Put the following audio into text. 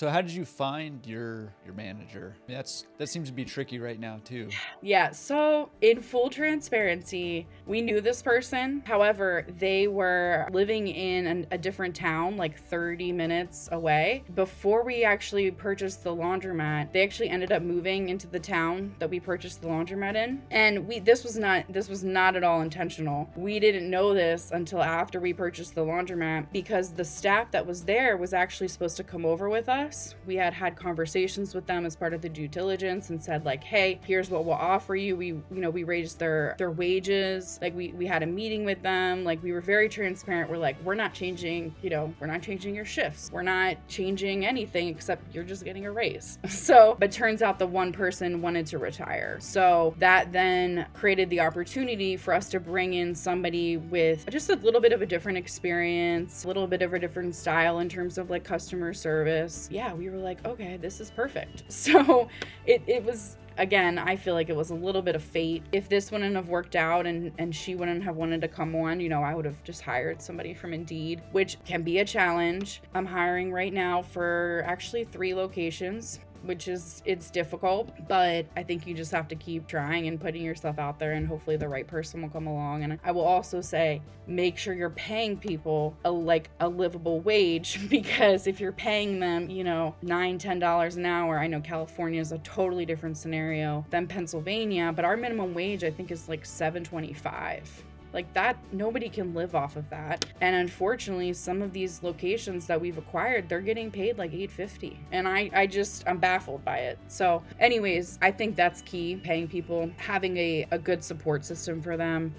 So how did you find your manager? I mean, that seems to be tricky right now too. Yeah, so in full transparency, we knew this person. However, they were living in a different town, like 30 minutes away. Before we actually purchased the laundromat, they actually ended up moving into the town that we purchased the laundromat in. And this was not at all intentional. We didn't know this until after we purchased the laundromat because the staff that was there was actually supposed to come over with us. We had conversations with them as part of the due diligence and said like, hey, here's what we'll offer you. We raised their wages. Like we had a meeting with them. Like we were very transparent. We're like, we're not changing your shifts. We're not changing anything except you're just getting a raise. So, but turns out the one person wanted to retire. So that then created the opportunity for us to bring in somebody with just a little bit of a different experience, a little bit of a different style in terms of like customer service. Yeah, we were like, okay, this is perfect. So it was, again, I feel like it was a little bit of fate. If this wouldn't have worked out and she wouldn't have wanted to come on, I would have just hired somebody from Indeed, which can be a challenge. I'm hiring right now for actually 3 locations, which it's difficult, but I think you just have to keep trying and putting yourself out there, and hopefully the right person will come along. And I will also say, make sure you're paying people a livable wage, because if you're paying them, $9-10 an hour, I know California is a totally different scenario than Pennsylvania, but our minimum wage I think is like $7.25. Like that, nobody can live off of that. And unfortunately, some of these locations that we've acquired, they're getting paid like $8.50. And I'm baffled by it. So anyways, I think that's key, paying people, having a good support system for them.